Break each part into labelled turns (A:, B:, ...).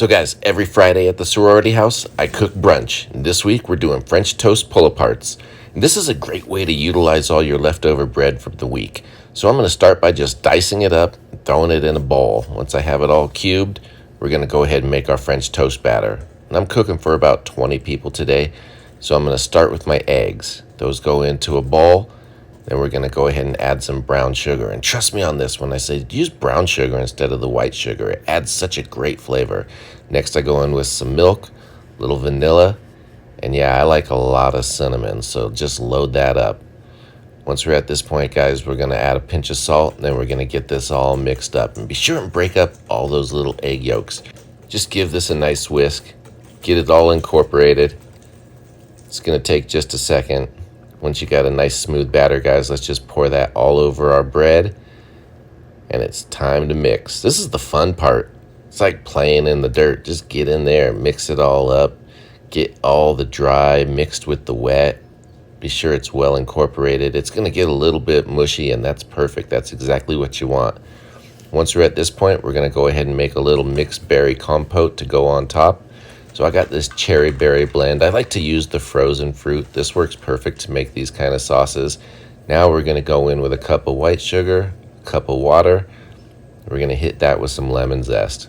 A: So guys, every Friday at the sorority house, I cook brunch. And this week we're doing French toast pull-aparts. And this is a great way to utilize all your leftover bread from the week. So I'm going to start by just dicing it up and throwing it in a bowl. Once I have it all cubed, we're going to go ahead and make our French toast batter. And I'm cooking for about 20 people today. So I'm going to start with my eggs. Those go into a bowl. Then we're going to go ahead and add some brown sugar. And trust me on this when I say use brown sugar instead of the white sugar. It adds such a great flavor. Next I go in with some milk, a little vanilla, and yeah, I like a lot of cinnamon, so just load that up. Once we're at this point, guys, we're going to add a pinch of salt, and then we're going to get this all mixed up. And be sure and break up all those little egg yolks. Just give this a nice whisk. Get it all incorporated. It's going to take just a second. Once you got a nice smooth batter, guys, let's just pour that all over our bread. And it's time to mix. This is the fun part. It's like playing in the dirt. Just get in there, mix it all up. Get all the dry mixed with the wet. Be sure it's well incorporated. It's going to get a little bit mushy, and that's perfect. That's exactly what you want. Once we're at this point, we're going to go ahead and make a little mixed berry compote to go on top. So I got this cherry berry blend. I like to use the frozen fruit. This works perfect to make these kind of sauces. Now we're going to go in with a cup of white sugar, a cup of water. We're going to hit that with some lemon zest.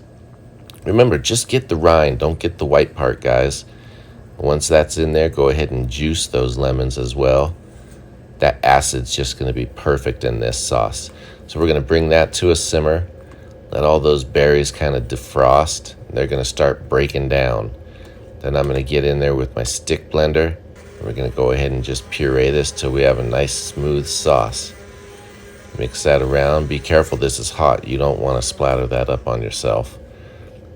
A: Remember, just get the rind. Don't get the white part, guys. Once that's in there, go ahead and juice those lemons as well. That acid's just going to be perfect in this sauce. So we're going to bring that to a simmer. Let all those berries kind of defrost. They're going to start breaking down. Then I'm going to get in there with my stick blender. We're going to go ahead and just puree this till we have a nice smooth sauce. Mix that around. Be careful, this is hot. You don't want to splatter that up on yourself.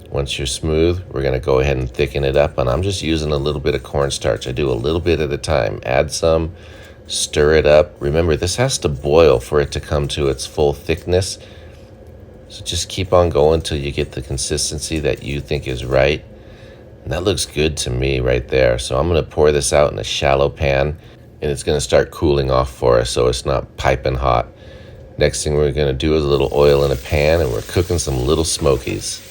A: Once you're smooth, we're going to go ahead and thicken it up. And I'm just using a little bit of cornstarch. I do a little bit at a time. Add some, stir it up. Remember, this has to boil for it to come to its full thickness. So just keep on going till you get the consistency that you think is right. And that looks good to me right there. So I'm going to pour this out in a shallow pan, and it's going to start cooling off for us so it's not piping hot. Next thing we're going to do is a little oil in a pan, and we're cooking some little smokies.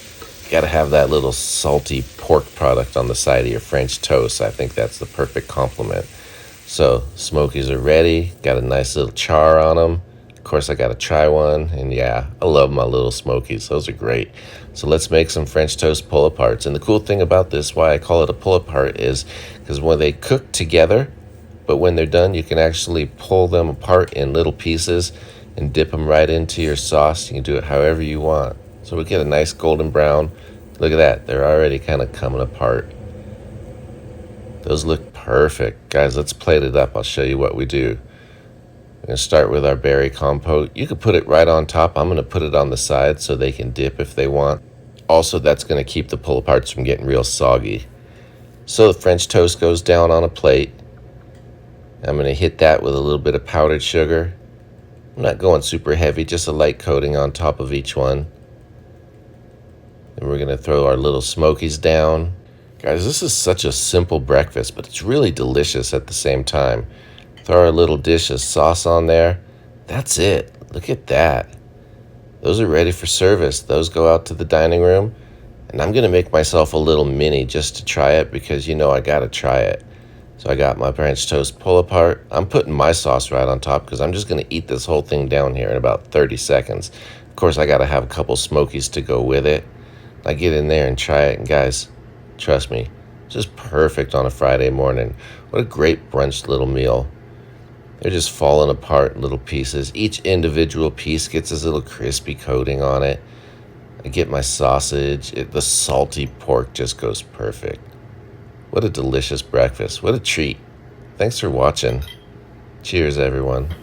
A: You got to have that little salty pork product on the side of your French toast. I think that's the perfect complement. So smokies are ready. Got a nice little char on them. Of course, I got to try one, and yeah, I love my little smokies. Those are great. So let's make some French toast pull-aparts. And the cool thing about this, why I call it a pull-apart, is because when they cook together, but when they're done, you can actually pull them apart in little pieces and dip them right into your sauce. You can do it however you want. So we get a nice golden brown. Look at that. They're already kind of coming apart. Those look perfect. Guys, let's plate it up. I'll show you what we do. We're going to start with our berry compote. You could put it right on top. I'm going to put it on the side so they can dip if they want. Also, that's going to keep the pull-aparts from getting real soggy. So the French toast goes down on a plate. I'm going to hit that with a little bit of powdered sugar. I'm not going super heavy, just a light coating on top of each one. Then we're going to throw our little smokies down. Guys, this is such a simple breakfast, but it's really delicious at the same time. Throw our little dish of sauce on there. That's it. Look at that. Those are ready for service. Those go out to the dining room. And I'm going to make myself a little mini just to try it because you know I got to try it. So I got my French toast pull-apart. I'm putting my sauce right on top because I'm just going to eat this whole thing down here in about 30 seconds. Of course, I got to have a couple smokies to go with it. I get in there and try it. And guys, trust me, just perfect on a Friday morning. What a great brunch little meal. They're just falling apart in little pieces. Each individual piece gets this little crispy coating on it. I get my sausage. The salty pork just goes perfect. What a delicious breakfast. What a treat. Thanks for watching. Cheers, everyone.